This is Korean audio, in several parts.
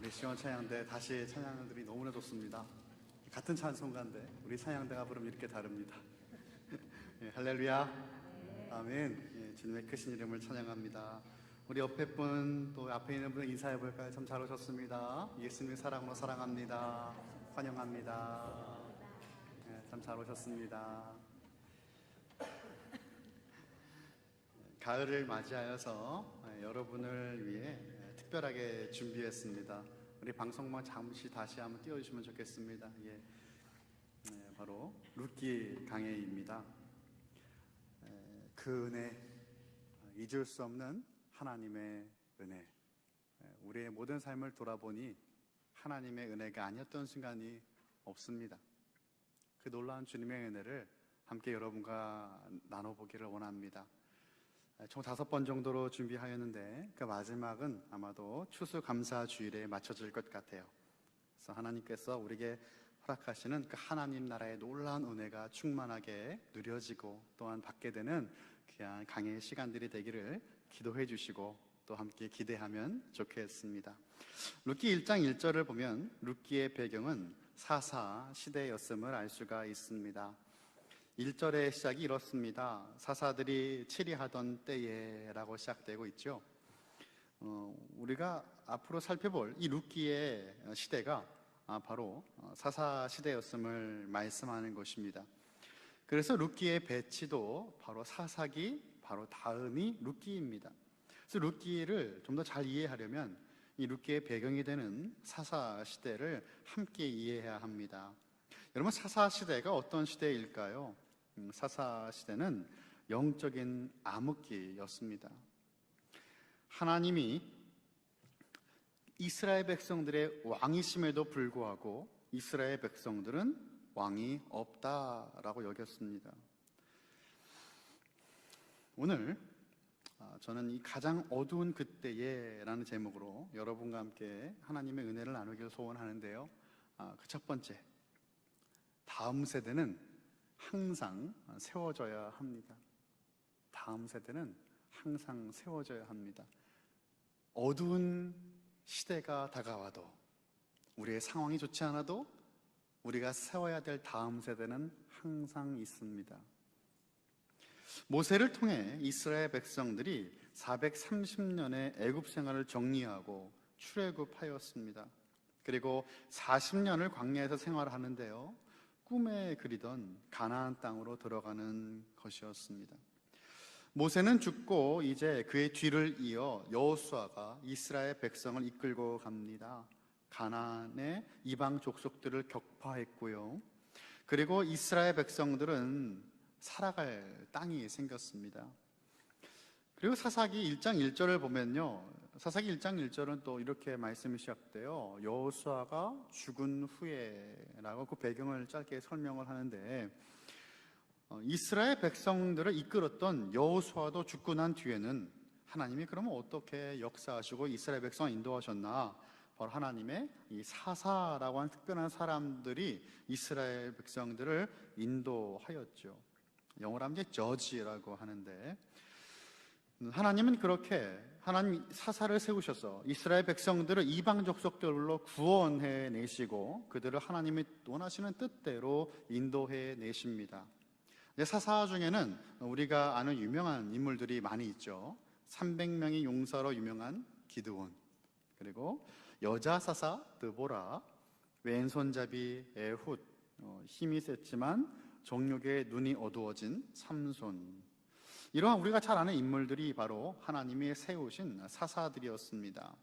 우리 시원 찬양대 다시 찬양들이 너무나 좋습니다. 같은 찬송가인데 우리 찬양대가 부르면 이렇게 다릅니다. 예, 할렐루야, 아멘. 예, 주님의 크신 이름을 찬양합니다. 우리 옆에 분, 또 앞에 있는 분 인사해 볼까요? 참 잘 오셨습니다. 예수님의 사랑으로 사랑합니다. 환영합니다. 예, 참 잘 오셨습니다. 가을을 맞이하여서 여러분을 위해 특별하게 준비했습니다. 우리 방송만 잠시 다시 한번 띄워주시면 좋겠습니다. 예, 바로 룻기 강해입니다. 그 은혜, 잊을 수 없는 하나님의 은혜. 우리의 모든 삶을 돌아보니 하나님의 은혜가 아니었던 순간이 없습니다. 그 놀라운 주님의 은혜를 함께 여러분과 나눠보기를 원합니다. 총 5번 정도로 준비하였는데 그 마지막은 아마도 추수감사주일에 맞춰질 것 같아요. 그래서 하나님께서 우리에게 허락하시는 그 하나님 나라의 놀라운 은혜가 충만하게 누려지고 또한 받게 되는 귀한 강의 시간들이 되기를 기도해 주시고 또 함께 기대하면 좋겠습니다. 룻기 1장 1절을 보면 룻기의 배경은 사사 시대였음을 알 수가 있습니다. 1절의 시작이 이렇습니다. 사사들이 치리하던 때에 라고 시작되고 있죠. 우리가 앞으로 살펴볼 이 룻기의 시대가 바로 사사 시대였음을 말씀하는 것입니다. 그래서 룻기의 배치도 바로 사사기 바로 다음이 룻기입니다. 그래서 룻기를 좀 더 잘 이해하려면 이 룻기의 배경이 되는 사사 시대를 함께 이해해야 합니다. 여러분, 사사 시대가 어떤 시대일까요? 사사 시대는 영적인 암흑기였습니다. 하나님이 이스라엘 백성들의 왕이심에도 불구하고 이스라엘 백성들은 왕이 없다라고 여겼습니다. 오늘 저는 이 가장 어두운 그때에 라는 제목으로 여러분과 함께 하나님의 은혜를 나누기를 소원하는데요. 그 첫 번째, 다음 세대는 항상 세워져야 합니다. 다음 세대는 항상 세워져야 합니다. 어두운 시대가 다가와도, 우리의 상황이 좋지 않아도 우리가 세워야 될 다음 세대는 항상 있습니다. 모세를 통해 이스라엘 백성들이 430년의 애굽 생활을 정리하고 출애굽하였습니다. 그리고 40년을 광야에서 생활하는데요, 꿈에 그리던 가나안 땅으로 들어가는 것이었습니다. 모세는 죽고 이제 그의 뒤를 이어 여호수아가 이스라엘 백성을 이끌고 갑니다. 가나안의 이방 족속들을 격파했고요. 그리고 이스라엘 백성들은 살아갈 땅이 생겼습니다. 그리고 사사기 1장 1절을 보면요, 사사기 1장 1절은 또 이렇게 말씀이 시작돼요. 여호수아가 죽은 후에라고 그 배경을 짧게 설명을 하는데, 이스라엘 백성들을 이끌었던 여호수아도 죽고 난 뒤에는 하나님이 그러면 어떻게 역사하시고 이스라엘 백성을 인도하셨나? 바로 하나님의 이 사사라고 하는 특별한 사람들이 이스라엘 백성들을 인도하였죠. 영어로 하면 저지라고 하는데, 하나님은 그렇게 하나님 사사를 세우셔서 이스라엘 백성들을 이방 족속들로 구원해 내시고 그들을 하나님이 원하시는 뜻대로 인도해 내십니다. 사사 중에는 우리가 아는 유명한 인물들이 많이 있죠. 300명의 용사로 유명한 기드온, 그리고 여자 사사 드보라, 왼손잡이 에훗, 힘이 셌지만 정욕에 눈이 어두워진 삼손, 이러한 우리가 잘 아는 인물들이 바로 하나님이 세우신 사사들이었습니다.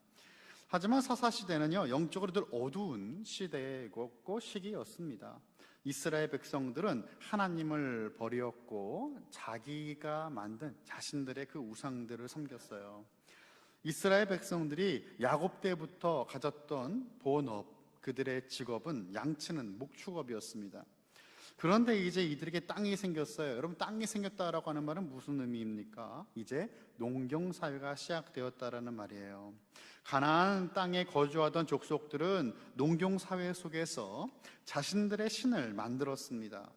하지만 사사 시대는요, 영적으로 늘 어두운 시대였고 시기였습니다. 이스라엘 백성들은 하나님을 버렸고 자기가 만든 자신들의 그 우상들을 섬겼어요. 이스라엘 백성들이 야곱 때부터 가졌던 본업, 그들의 직업은 양치는 목축업이었습니다. 그런데 이제 이들에게 땅이 생겼어요. 여러분, 땅이 생겼다라고 하는 말은 무슨 의미입니까? 이제 농경사회가 시작되었다라는 말이에요. 가나안 땅에 거주하던 족속들은 농경사회 속에서 자신들의 신을 만들었습니다.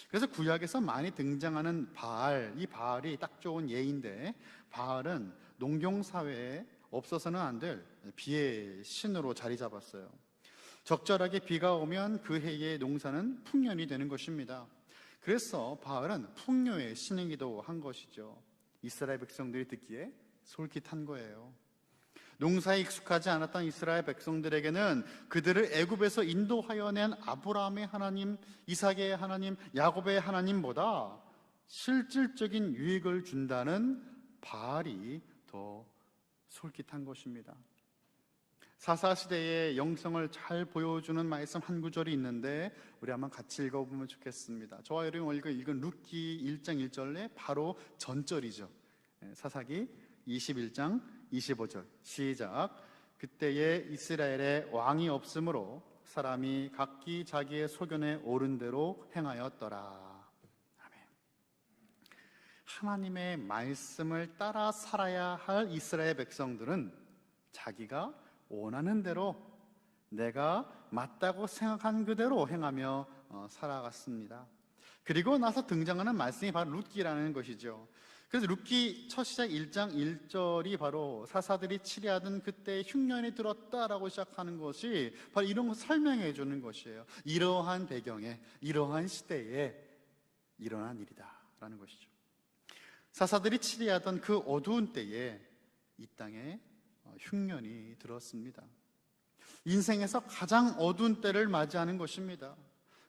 그래서 구약에서 많이 등장하는 바알, 이 바알이 딱 좋은 예인데, 바알은 농경사회의 없어서는 안 될 비의 신으로 자리 잡았어요. 적절하게 비가 오면 그 해의 농사는 풍년이 되는 것입니다. 그래서 바알은 풍요의 신이기도 한 것이죠. 이스라엘 백성들이 듣기에 솔깃한 거예요. 농사에 익숙하지 않았던 이스라엘 백성들에게는 그들을 애굽에서 인도하여 낸 아브라함의 하나님, 이삭의 하나님, 야곱의 하나님보다 실질적인 유익을 준다는 바알이 더 솔깃한 것입니다. 사사시대의 영성을 잘 보여주는 말씀 한 구절이 있는데 우리 한번 같이 읽어보면 좋겠습니다. 저와 여러분이 읽은 룻기 1장 1절에 바로 전절이죠. 사사기 21장 25절 시작. 그때에 이스라엘에 왕이 없으므로 사람이 각기 자기의 소견에 옳은 대로 행하였더라. 아멘. 하나님의 말씀을 따라 살아야 할 이스라엘 백성들은 자기가 원하는 대로 내가 맞다고 생각한 그대로 행하며 살아갔습니다. 그리고 나서 등장하는 말씀이 바로 룻기라는 것이죠. 그래서 룻기 첫 시작 1장 1절이 바로 사사들이 치리하던 그때 흉년이 들었다라고 시작하는 것이 바로 이런 것을 설명해 주는 것이에요. 이러한 배경에, 이러한 시대에 일어난 일이다라는 것이죠. 사사들이 치리하던 그 어두운 때에 이 땅에 흉년이 들었습니다. 인생에서 가장 어두운 때를 맞이하는 것입니다.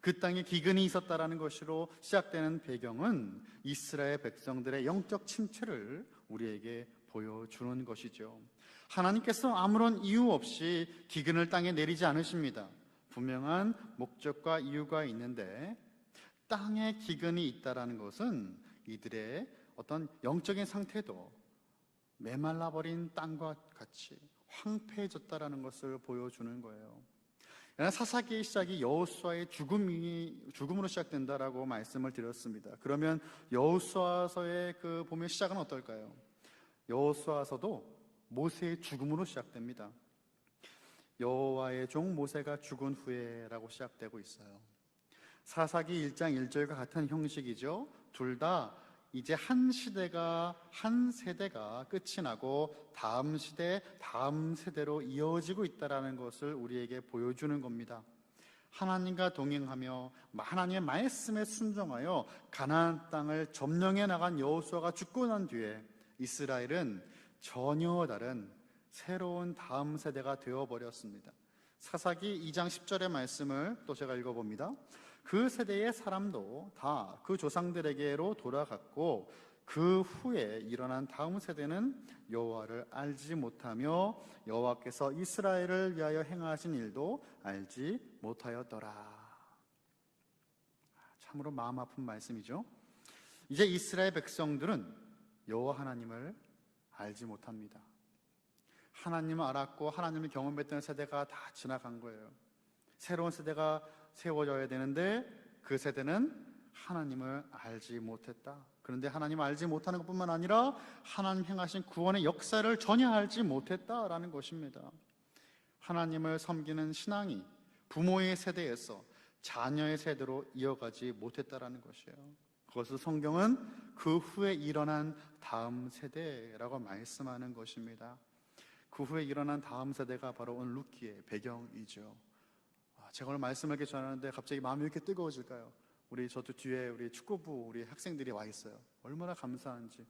그 땅에 기근이 있었다라는 것으로 시작되는 배경은 이스라엘 백성들의 영적 침체를 우리에게 보여주는 것이죠. 하나님께서 아무런 이유 없이 기근을 땅에 내리지 않으십니다. 분명한 목적과 이유가 있는데 땅에 기근이 있다라는 것은 이들의 어떤 영적인 상태도 메말라버린 땅과 같이 황폐해졌다라는 것을 보여주는 거예요. 사사기의 시작이 여호수아의 죽음으로 시작된다라고 말씀을 드렸습니다. 그러면 여호수아서의 그 보면 시작은 어떨까요? 여호수아서도 모세의 죽음으로 시작됩니다. 여호와의 종 모세가 죽은 후에라고 시작되고 있어요. 사사기 1장 1절과 같은 형식이죠. 둘 다 이제 한 세대가 끝이 나고 다음 시대, 다음 세대로 이어지고 있다는 것을 우리에게 보여주는 겁니다. 하나님과 동행하며 하나님의 말씀에 순종하여 가나안 땅을 점령해 나간 여호수아가 죽고 난 뒤에 이스라엘은 전혀 다른 새로운 다음 세대가 되어버렸습니다. 사사기 2장 10절의 말씀을 또 제가 읽어봅니다. 그 세대의 사람도 다 그 조상들에게로 돌아갔고 그 후에 일어난 다음 세대는 여호와를 알지 못하며 여호와께서 이스라엘을 위하여 행하신 일도 알지 못하였더라. 참으로 마음 아픈 말씀이죠. 이제 이스라엘 백성들은 여호와 하나님을 알지 못합니다. 하나님을 알았고 하나님을 경험했던 세대가 다 지나간 거예요. 새로운 세대가 세워져야 되는데 그 세대는 하나님을 알지 못했다. 그런데 하나님을 알지 못하는 것뿐만 아니라 하나님 행하신 구원의 역사를 전혀 알지 못했다라는 것입니다. 하나님을 섬기는 신앙이 부모의 세대에서 자녀의 세대로 이어가지 못했다라는 것이에요. 그것을 성경은 그 후에 일어난 다음 세대라고 말씀하는 것입니다. 그 후에 일어난 다음 세대가 바로 오늘 룻기의 배경이죠. 제가 오늘 말씀을 이렇게 전하는데 갑자기 마음이 이렇게 뜨거워질까요? 저도 뒤에 우리 축구부 우리 학생들이 와 있어요. 얼마나 감사한지.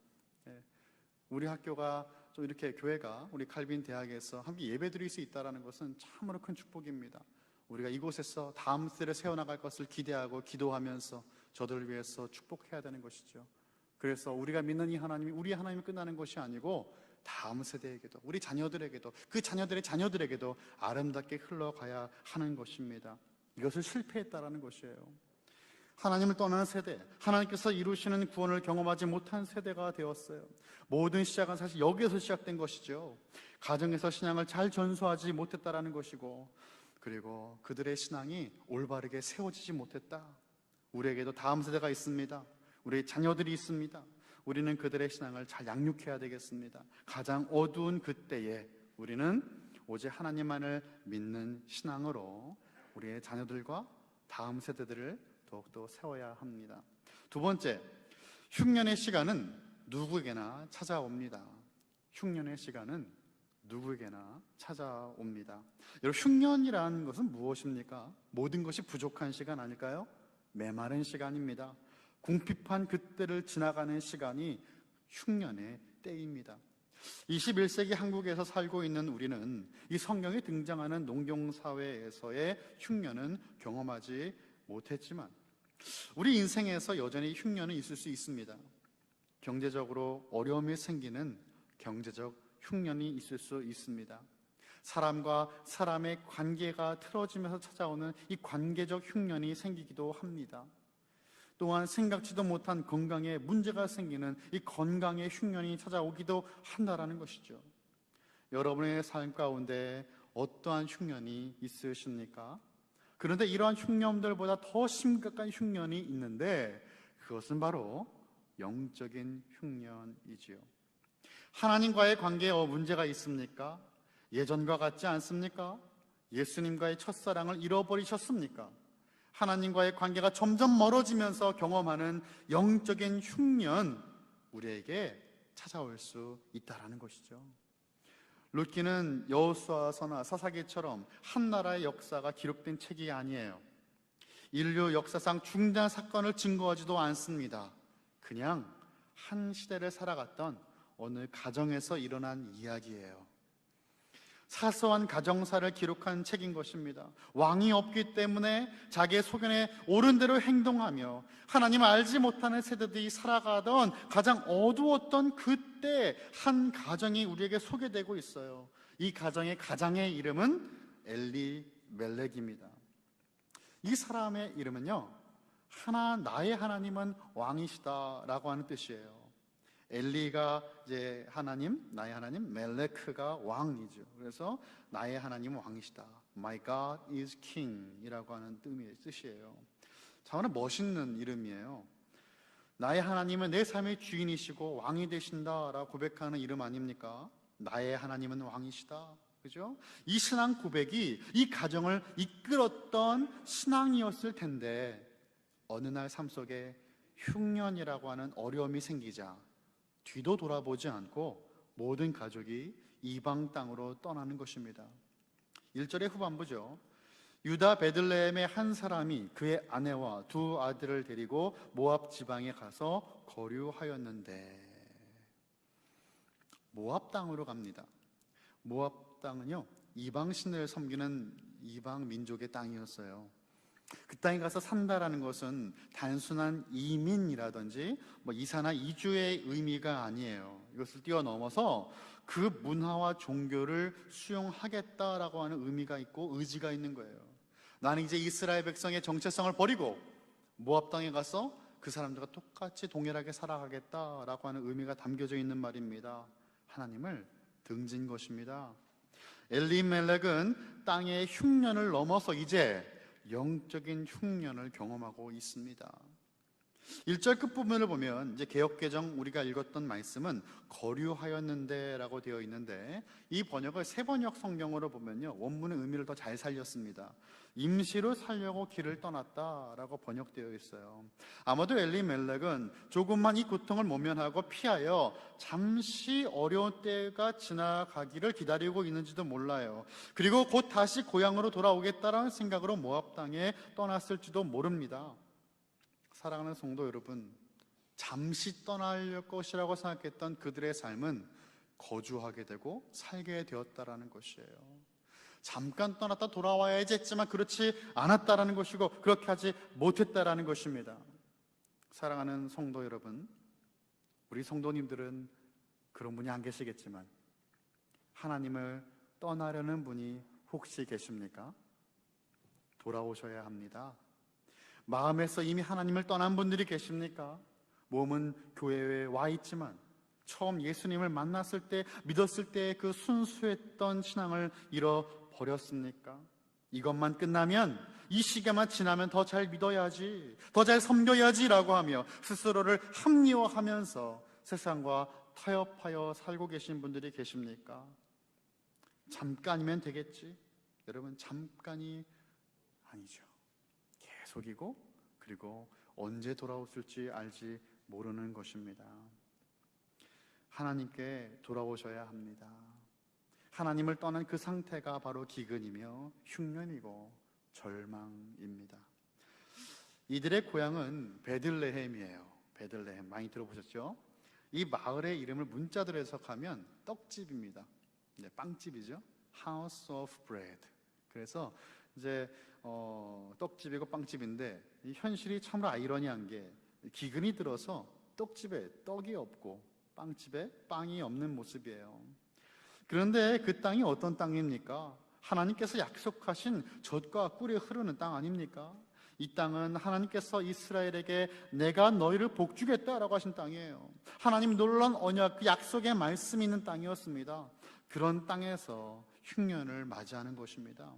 우리 학교가 좀 이렇게 교회가 우리 칼빈 대학에서 함께 예배 드릴 수 있다는 것은 참으로 큰 축복입니다. 우리가 이곳에서 다음 세대를 세워나갈 것을 기대하고 기도하면서 저들을 위해서 축복해야 되는 것이죠. 그래서 우리가 믿는 이 하나님이 우리 하나님이 끝나는 것이 아니고 다음 세대에게도 우리 자녀들에게도 그 자녀들의 자녀들에게도 아름답게 흘러가야 하는 것입니다. 이것을 실패했다라는 것이에요. 하나님을 떠나는 세대, 하나님께서 이루시는 구원을 경험하지 못한 세대가 되었어요. 모든 시작은 사실 여기에서 시작된 것이죠. 가정에서 신앙을 잘 전수하지 못했다라는 것이고, 그리고 그들의 신앙이 올바르게 세워지지 못했다. 우리에게도 다음 세대가 있습니다. 우리 자녀들이 있습니다. 우리는 그들의 신앙을 잘 양육해야 되겠습니다. 가장 어두운 그때에 우리는 오직 하나님만을 믿는 신앙으로 우리의 자녀들과 다음 세대들을 더욱더 세워야 합니다. 두 번째, 흉년의 시간은 누구에게나 찾아옵니다. 흉년의 시간은 누구에게나 찾아옵니다. 여러분, 흉년이라는 것은 무엇입니까? 모든 것이 부족한 시간 아닐까요? 메마른 시간입니다. 궁핍한 그때를 지나가는 시간이 흉년의 때입니다. 21세기 한국에서 살고 있는 우리는 이 성경에 등장하는 농경사회에서의 흉년은 경험하지 못했지만 우리 인생에서 여전히 흉년은 있을 수 있습니다. 경제적으로 어려움이 생기는 경제적 흉년이 있을 수 있습니다. 사람과 사람의 관계가 틀어지면서 찾아오는 이 관계적 흉년이 생기기도 합니다. 또한 생각지도 못한 건강에 문제가 생기는 이 건강의 흉년이 찾아오기도 한다라는 것이죠. 여러분의 삶 가운데 어떠한 흉년이 있으십니까? 그런데 이러한 흉년들보다 더 심각한 흉년이 있는데 그것은 바로 영적인 흉년이지요. 하나님과의 관계에 문제가 있습니까? 예전과 같지 않습니까? 예수님과의 첫사랑을 잃어버리셨습니까? 하나님과의 관계가 점점 멀어지면서 경험하는 영적인 흉년, 우리에게 찾아올 수 있다는 것이죠. 룻기는 여호수아서나 사사기처럼 한 나라의 역사가 기록된 책이 아니에요. 인류 역사상 중대한 사건을 증거하지도 않습니다. 그냥 한 시대를 살아갔던 어느 가정에서 일어난 이야기예요. 사소한 가정사를 기록한 책인 것입니다. 왕이 없기 때문에 자기의 소견에 옳은 대로 행동하며 하나님을 알지 못하는 세대들이 살아가던 가장 어두웠던 그때 한 가정이 우리에게 소개되고 있어요. 이 가장의 이름은 엘리멜렉입니다. 이 사람의 이름은요, 나의 하나님은 왕이시다라고 하는 뜻이에요. 엘리가 이제 하나님, 나의 하나님, 멜레크가 왕이죠. 그래서 나의 하나님은 왕이시다. My God is King 이라고 하는 뜻이에요. 정말 멋있는 이름이에요. 나의 하나님은 내 삶의 주인이시고 왕이 되신다라고 고백하는 이름 아닙니까? 나의 하나님은 왕이시다. 그죠? 이 신앙 고백이 이 가정을 이끌었던 신앙이었을 텐데 어느 날 삶 속에 흉년이라고 하는 어려움이 생기자 뒤도 돌아보지 않고 모든 가족이 이방 땅으로 떠나는 것입니다. 1절의 후반부죠. 유다 베들레헴의 한 사람이 그의 아내와 두 아들을 데리고 모압 지방에 가서 거류하였는데, 모압 땅으로 갑니다. 모압 땅은요, 이방 신을 섬기는 이방 민족의 땅이었어요. 그 땅에 가서 산다라는 것은 단순한 이민이라든지 이사나 이주의 의미가 아니에요. 이것을 뛰어넘어서 그 문화와 종교를 수용하겠다라고 하는 의미가 있고 의지가 있는 거예요. 나는 이제 이스라엘 백성의 정체성을 버리고 모압 땅에 가서 그 사람들과 똑같이 동일하게 살아가겠다라고 하는 의미가 담겨져 있는 말입니다. 하나님을 등진 것입니다. 엘리멜렉은 땅의 흉년을 넘어서 이제 영적인 흉년을 경험하고 있습니다. 1절 끝부분을 보면 이제 개역개정 우리가 읽었던 말씀은 거류하였는데 라고 되어 있는데 이 번역을 새번역 성경으로 보면요, 원문의 의미를 더 잘 살렸습니다. 임시로 살려고 길을 떠났다 라고 번역되어 있어요. 아마도 엘리멜렉은 조금만 이 고통을 모면하고 피하여 잠시 어려운 때가 지나가기를 기다리고 있는지도 몰라요. 그리고 곧 다시 고향으로 돌아오겠다라는 생각으로 모압 땅에 떠났을지도 모릅니다. 사랑하는 성도 여러분, 잠시 떠날 것이라고 생각했던 그들의 삶은 거주하게 되고 살게 되었다라는 것이에요. 잠깐 떠났다 돌아와야지 했지만 그렇지 않았다라는 것이고 그렇게 하지 못했다라는 것입니다. 사랑하는 성도 여러분, 우리 성도님들은 그런 분이 안 계시겠지만 하나님을 떠나려는 분이 혹시 계십니까? 돌아오셔야 합니다. 마음에서 이미 하나님을 떠난 분들이 계십니까? 몸은 교회에 와 있지만 처음 예수님을 만났을 때, 믿었을 때 그 순수했던 신앙을 잃어버렸습니까? 이것만 끝나면, 이 시기만 지나면 더 잘 믿어야지, 더 잘 섬겨야지 라고 하며 스스로를 합리화하면서 세상과 타협하여 살고 계신 분들이 계십니까? 잠깐이면 되겠지? 여러분, 잠깐이 아니죠. 계속이고 그리고 언제 돌아오실지 알지 모르는 것입니다. 하나님께 돌아오셔야 합니다. 하나님을 떠난 그 상태가 바로 기근이며 흉년이고 절망입니다. 이들의 고향은 베들레헴이에요. 베들레헴 많이 들어보셨죠? 이 마을의 이름을 문자대로 해석하면 떡집입니다. 네, 빵집이죠. House of Bread. 그래서 이제 떡집이고 빵집인데 이 현실이 참으로 아이러니한 게 기근이 들어서 떡집에 떡이 없고 빵집에 빵이 없는 모습이에요. 그런데 그 땅이 어떤 땅입니까? 하나님께서 약속하신 젖과 꿀이 흐르는 땅 아닙니까? 이 땅은 하나님께서 이스라엘에게 내가 너희를 복주겠다라고 하신 땅이에요. 하나님 놀라운 언약, 그 약속의 말씀이 있는 땅이었습니다. 그런 땅에서 흉년을 맞이하는 것입니다.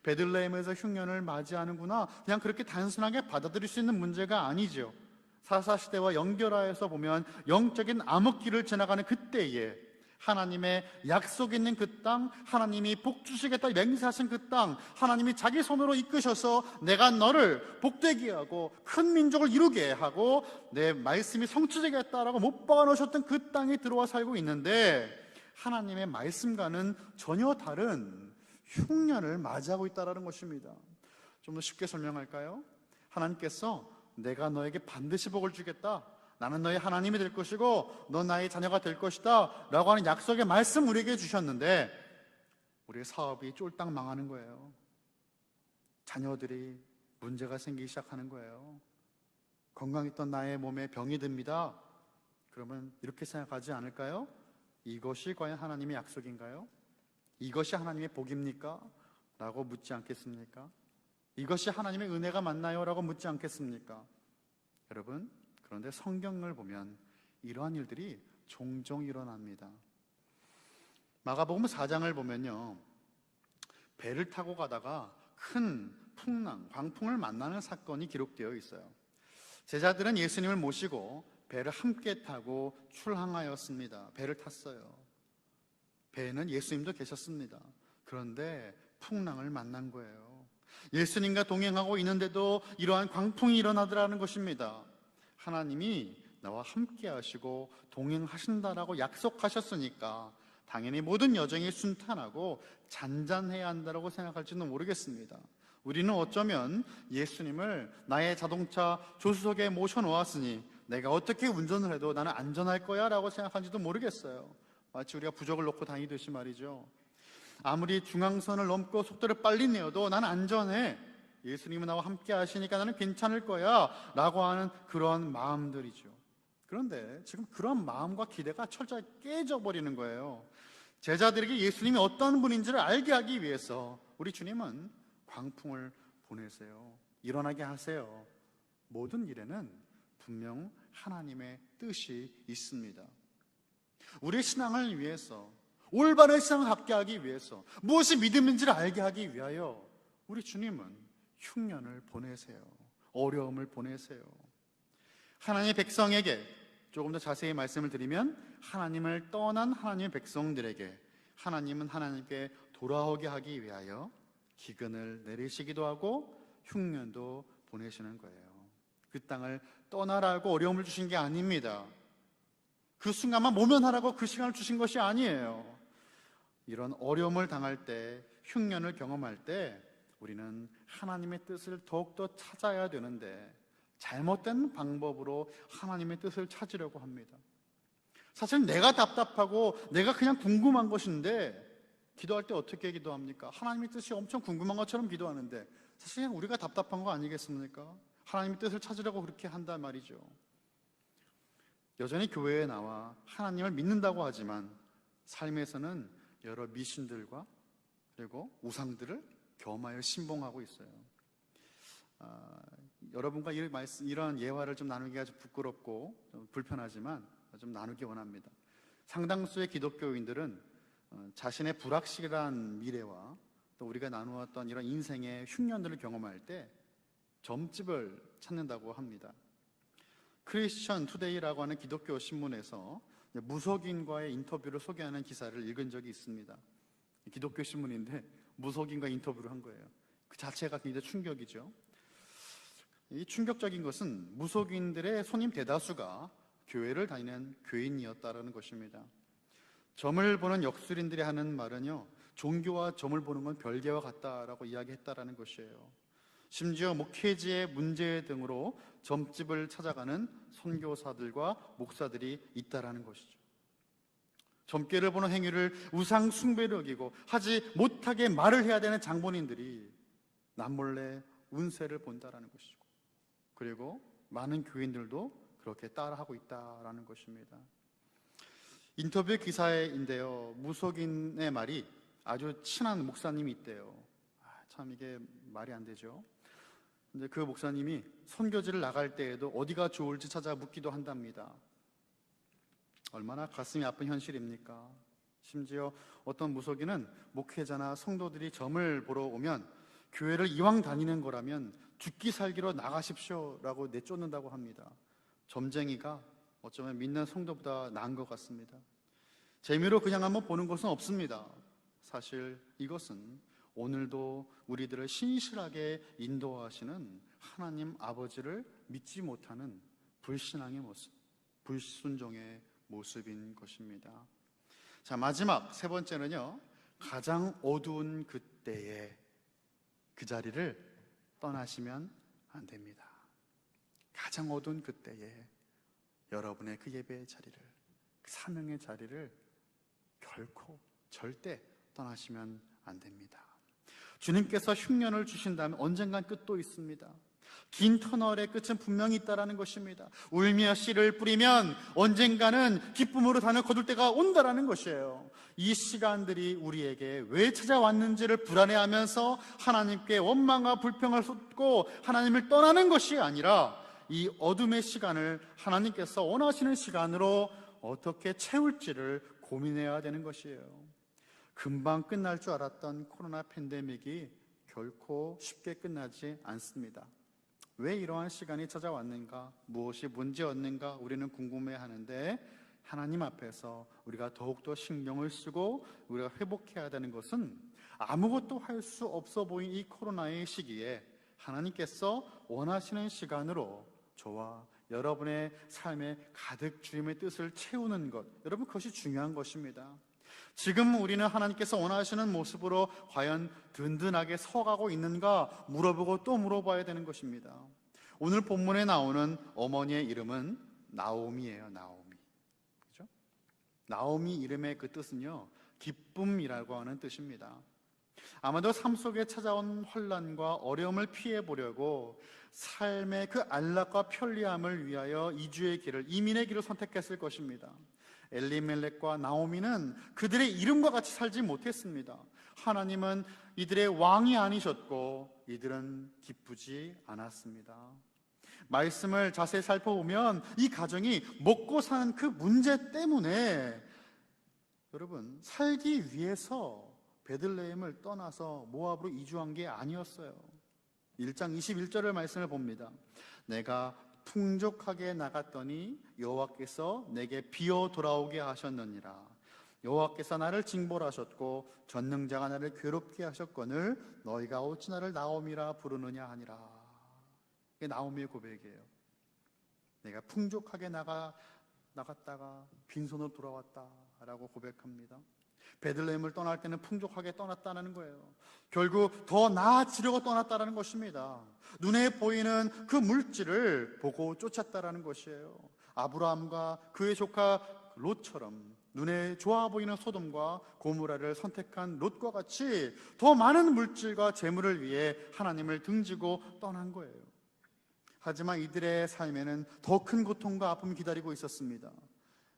베들레헴에서 흉년을 맞이하는구나, 그냥 그렇게 단순하게 받아들일 수 있는 문제가 아니죠. 사사시대와 연결하여서 보면 영적인 암흑기를 지나가는 그때에 하나님의 약속 있는 그 땅, 하나님이 복 주시겠다 맹세하신 그 땅, 하나님이 자기 손으로 이끄셔서 내가 너를 복되게 하고 큰 민족을 이루게 하고 내 말씀이 성취되겠다라고 못 박아놓으셨던 그 땅에 들어와 살고 있는데, 하나님의 말씀과는 전혀 다른 흉년을 맞이하고 있다는 것입니다. 좀 더 쉽게 설명할까요? 하나님께서 내가 너에게 반드시 복을 주겠다, 나는 너의 하나님이 될 것이고 넌 나의 자녀가 될 것이다 라고 하는 약속의 말씀 우리에게 주셨는데, 우리의 사업이 쫄딱 망하는 거예요. 자녀들이 문제가 생기기 시작하는 거예요. 건강했던 나의 몸에 병이 듭니다. 그러면 이렇게 생각하지 않을까요? 이것이 과연 하나님의 약속인가요? 이것이 하나님의 복입니까? 라고 묻지 않겠습니까? 이것이 하나님의 은혜가 맞나요? 라고 묻지 않겠습니까? 여러분, 그런데 성경을 보면 이러한 일들이 종종 일어납니다. 마가복음 4장을 보면요, 배를 타고 가다가 큰 풍랑, 광풍을 만나는 사건이 기록되어 있어요. 제자들은 예수님을 모시고 배를 함께 타고 출항하였습니다. 배를 탔어요. 배에는 예수님도 계셨습니다. 그런데 풍랑을 만난 거예요. 예수님과 동행하고 있는데도 이러한 광풍이 일어나더라는 것입니다. 하나님이 나와 함께 하시고 동행하신다라고 약속하셨으니까 당연히 모든 여정이 순탄하고 잔잔해야 한다고 생각할지는 모르겠습니다. 우리는 어쩌면 예수님을 나의 자동차 조수석에 모셔놓았으니 내가 어떻게 운전을 해도 나는 안전할 거야 라고 생각하는지도 모르겠어요. 마치 우리가 부적을 놓고 다니듯이 말이죠. 아무리 중앙선을 넘고 속도를 빨리 내어도 나는 안전해, 예수님은 나와 함께 하시니까 나는 괜찮을 거야 라고 하는 그런 마음들이죠. 그런데 지금 그런 마음과 기대가 철저히 깨져버리는 거예요. 제자들에게 예수님이 어떤 분인지를 알게 하기 위해서 우리 주님은 광풍을 보내세요. 일어나게 하세요. 모든 일에는 분명 하나님의 뜻이 있습니다. 우리의 신앙을 위해서, 올바른 신앙을 갖게 하기 위해서, 무엇이 믿음인지를 알게 하기 위하여 우리 주님은 흉년을 보내세요. 어려움을 보내세요. 하나님의 백성에게 조금 더 자세히 말씀을 드리면, 하나님을 떠난 하나님의 백성들에게 하나님은 하나님께 돌아오게 하기 위하여 기근을 내리시기도 하고 흉년도 보내시는 거예요. 그 땅을 떠나라고 어려움을 주신 게 아닙니다. 그 순간만 모면하라고 그 시간을 주신 것이 아니에요. 이런 어려움을 당할 때, 흉년을 경험할 때 우리는 하나님의 뜻을 더욱더 찾아야 되는데 잘못된 방법으로 하나님의 뜻을 찾으려고 합니다. 사실 내가 답답하고 내가 그냥 궁금한 것인데 기도할 때 어떻게 기도합니까? 하나님의 뜻이 엄청 궁금한 것처럼 기도하는데 사실 그냥 우리가 답답한 거 아니겠습니까? 하나님의 뜻을 찾으려고 그렇게 한단 말이죠. 여전히 교회에 나와 하나님을 믿는다고 하지만 삶에서는 여러 미신들과 그리고 우상들을 겸하여 신봉하고 있어요. 여러분과 이런 예화를 좀 나누기가 좀 부끄럽고 좀 불편하지만 좀 나누기 원합니다. 상당수의 기독교인들은 자신의 불확실한 미래와 또 우리가 나누었던 이런 인생의 흉년들을 경험할 때 점집을 찾는다고 합니다. 크리스천 투데이라고 하는 기독교 신문에서 무속인과의 인터뷰를 소개하는 기사를 읽은 적이 있습니다. 기독교 신문인데 무속인과 인터뷰를 한 거예요. 그 자체가 굉장히 충격이죠. 이 충격적인 것은 무속인들의 손님 대다수가 교회를 다니는 교인이었다는 것입니다. 점을 보는 역술인들이 하는 말은요, 종교와 점을 보는 건 별개와 같다라고 이야기했다라는 것이에요. 심지어 목회지의 문제 등으로 점집을 찾아가는 선교사들과 목사들이 있다라는 것이죠. 점괘를 보는 행위를 우상 숭배로 여기고 하지 못하게 말을 해야 되는 장본인들이 남몰래 운세를 본다라는 것이고, 그리고 많은 교인들도 그렇게 따라하고 있다라는 것입니다. 인터뷰 기사인데요, 무속인의 말이 아주 친한 목사님이 있대요. 참 이게 말이 안 되죠. 근데 그 목사님이 선교지를 나갈 때에도 어디가 좋을지 찾아 묻기도 한답니다. 얼마나 가슴이 아픈 현실입니까? 심지어 어떤 무속인은 목회자나 성도들이 점을 보러 오면 교회를 이왕 다니는 거라면 죽기 살기로 나가십시오 라고 내쫓는다고 합니다. 점쟁이가 어쩌면 믿는 성도보다 나은 것 같습니다. 재미로 그냥 한번 보는 것은 없습니다. 사실 이것은 오늘도 우리들을 신실하게 인도하시는 하나님 아버지를 믿지 못하는 불신앙의 모습, 불순종의 모습인 것입니다. 자, 마지막 세 번째는요, 가장 어두운 그때에 그 자리를 떠나시면 안 됩니다. 가장 어두운 그때에 여러분의 그 예배의 자리를, 그 사명의 자리를 결코 절대 떠나시면 안 됩니다. 주님께서 흉년을 주신다면 언젠간 끝도 있습니다. 긴 터널의 끝은 분명히 있다라는 것입니다. 울며 씨를 뿌리면 언젠가는 기쁨으로 단을 거둘 때가 온다라는 것이에요. 이 시간들이 우리에게 왜 찾아왔는지를 불안해하면서 하나님께 원망과 불평을 쏟고 하나님을 떠나는 것이 아니라 이 어둠의 시간을 하나님께서 원하시는 시간으로 어떻게 채울지를 고민해야 되는 것이에요. 금방 끝날 줄 알았던 코로나 팬데믹이 결코 쉽게 끝나지 않습니다. 왜 이러한 시간이 찾아왔는가, 무엇이 문제였는가 우리는 궁금해하는데, 하나님 앞에서 우리가 더욱더 신경을 쓰고 우리가 회복해야 되는 것은 아무것도 할 수 없어 보인 이 코로나의 시기에 하나님께서 원하시는 시간으로 저와 여러분의 삶에 가득 주님의 뜻을 채우는 것, 여러분 그것이 중요한 것입니다. 지금 우리는 하나님께서 원하시는 모습으로 과연 든든하게 서가고 있는가 물어보고 또 물어봐야 되는 것입니다. 오늘 본문에 나오는 어머니의 이름은 나오미예요. 나오미. 그죠? 나오미 이름의 그 뜻은요, 기쁨이라고 하는 뜻입니다. 아마도 삶 속에 찾아온 혼란과 어려움을 피해 보려고 삶의 그 안락과 편리함을 위하여 이주의 길을, 이민의 길을 선택했을 것입니다. 엘리멜렉과 나오미는 그들의 이름과 같이 살지 못했습니다. 하나님은 이들의 왕이 아니셨고 이들은 기쁘지 않았습니다. 말씀을 자세히 살펴보면 이 가정이 먹고 사는 그 문제 때문에 여러분 살기 위해서 베들레헴을 떠나서 모압으로 이주한 게 아니었어요. 1장 21절의 말씀을 봅니다. 내가 풍족하게 나갔더니 여호와께서 내게 비어 돌아오게 하셨느니라. 여호와께서 나를 징벌하셨고 전능자가 나를 괴롭게 하셨거늘 너희가 어찌 나를 나오미라 부르느냐 하니라. 이게 나오미의 고백이에요. 내가 풍족하게 나갔다가 빈손으로 돌아왔다라고 고백합니다. 베들레헴을 떠날 때는 풍족하게 떠났다는 거예요. 결국 더 나아지려고 떠났다는 것입니다. 눈에 보이는 그 물질을 보고 쫓았다는 것이에요. 아브라함과 그의 조카 롯처럼 눈에 좋아 보이는 소돔과 고모라를 선택한 롯과 같이 더 많은 물질과 재물을 위해 하나님을 등지고 떠난 거예요. 하지만 이들의 삶에는 더 큰 고통과 아픔이 기다리고 있었습니다.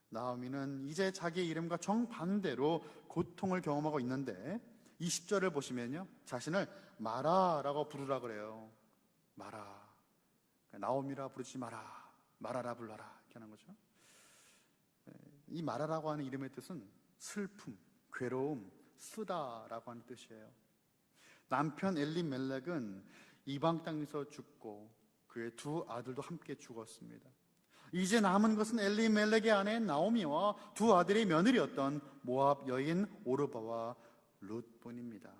나오미는 이제 자기의 이름과 정반대로 고통을 경험하고 있는데 20절을 보시면요, 자신을 마라라고 부르라 그래요. 마라, 나오미라 부르지 마라, 마라라 불러라 이렇게 하는 거죠. 이 마라라고 하는 이름의 뜻은 슬픔, 괴로움, 쓰다라고 하는 뜻이에요. 남편 엘리멜렉은 이방 땅에서 죽고 그의 두 아들도 함께 죽었습니다. 이제 남은 것은 엘리멜렉의 아내 나오미와 두 아들의 며느리였던 모압 여인 오르바와 룻뿐입니다.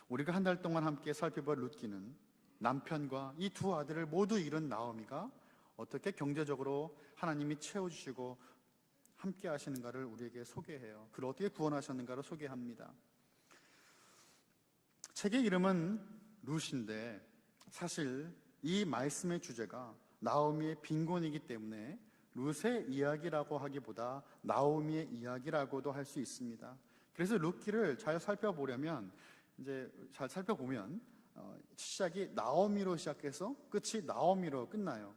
우리가 한 달 동안 함께 살펴볼 룻기는 남편과 이 두 아들을 모두 잃은 나오미가 어떻게 경제적으로 하나님이 채워주시고 함께 하시는가를 우리에게 소개해요. 그를 어떻게 구원하셨는가를 소개합니다. 책의 이름은 룻인데 사실 이 말씀의 주제가 나오미의 빈곤이기 때문에 룻의 이야기라고 하기보다 나오미의 이야기라고도 할 수 있습니다. 그래서 룻기를 잘 살펴보면 시작이 나오미로 시작해서 끝이 나오미로 끝나요.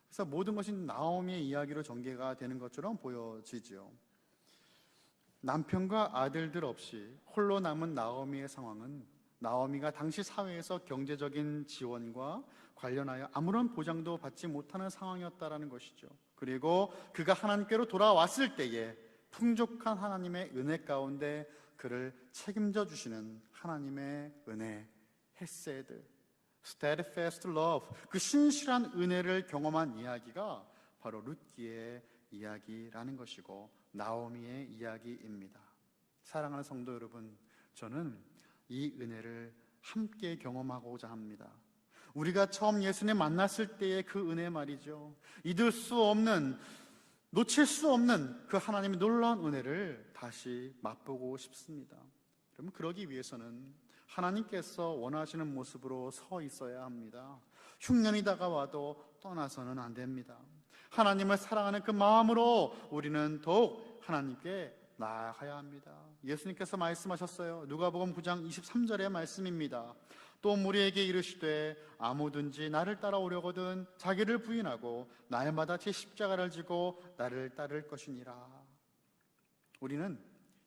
그래서 모든 것이 나오미의 이야기로 전개가 되는 것처럼 보여지죠. 남편과 아들들 없이 홀로 남은 나오미의 상황은 나오미가 당시 사회에서 경제적인 지원과 관련하여 아무런 보장도 받지 못하는 상황이었다라는 것이죠. 그리고 그가 하나님께로 돌아왔을 때에 풍족한 하나님의 은혜 가운데 그를 책임져 주시는 하나님의 은혜, 헤세드, steadfast love, 그 신실한 은혜를 경험한 이야기가 바로 룻기의 이야기라는 것이고 나오미의 이야기입니다. 사랑하는 성도 여러분, 저는 이 은혜를 함께 경험하고자 합니다. 우리가 처음 예수님 만났을 때의 그 은혜 말이죠. 잊을 수 없는, 놓칠 수 없는 그 하나님의 놀라운 은혜를 다시 맛보고 싶습니다. 그러면 그러기 위해서는 하나님께서 원하시는 모습으로 서 있어야 합니다. 흉년이 다가와도 떠나서는 안 됩니다. 하나님을 사랑하는 그 마음으로 우리는 더욱 하나님께 나아가야 합니다. 예수님께서 말씀하셨어요. 누가복음 9장 23절의 말씀입니다. 또 우리에게 이르시되 아무든지 나를 따라오려거든 자기를 부인하고 날마다 제 십자가를 지고 나를 따를 것이니라. 우리는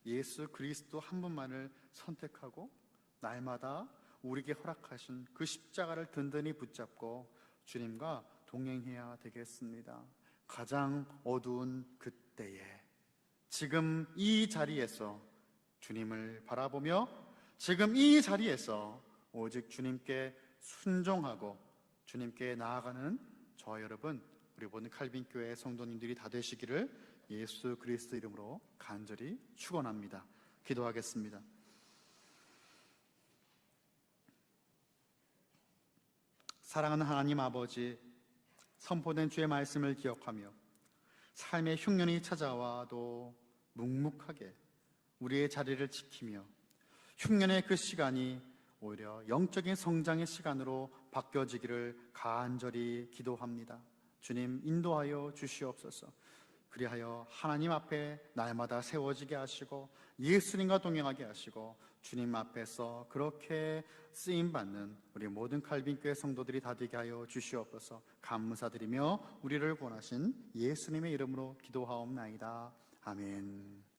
예수 그리스도 한 분만을 선택하고 날마다 우리에게 허락하신 그 십자가를 든든히 붙잡고 주님과 동행해야 되겠습니다. 가장 어두운 그때에 지금 이 자리에서 주님을 바라보며 지금 이 자리에서 오직 주님께 순종하고 주님께 나아가는 저와 여러분, 우리 모든 칼빈교회 성도님들이 다 되시기를 예수 그리스도 이름으로 간절히 축원합니다. 기도하겠습니다. 사랑하는 하나님 아버지, 선포된 주의 말씀을 기억하며 삶의 흉년이 찾아와도 묵묵하게 우리의 자리를 지키며 흉년의 그 시간이 오히려 영적인 성장의 시간으로 바뀌어지기를 간절히 기도합니다. 주님 인도하여 주시옵소서. 그리하여 하나님 앞에 날마다 세워지게 하시고 예수님과 동행하게 하시고 주님 앞에서 그렇게 쓰임받는 우리 모든 칼빈교회 성도들이 다 되게 하여 주시옵소서. 감사드리며 우리를 구원하신 예수님의 이름으로 기도하옵나이다. 아멘.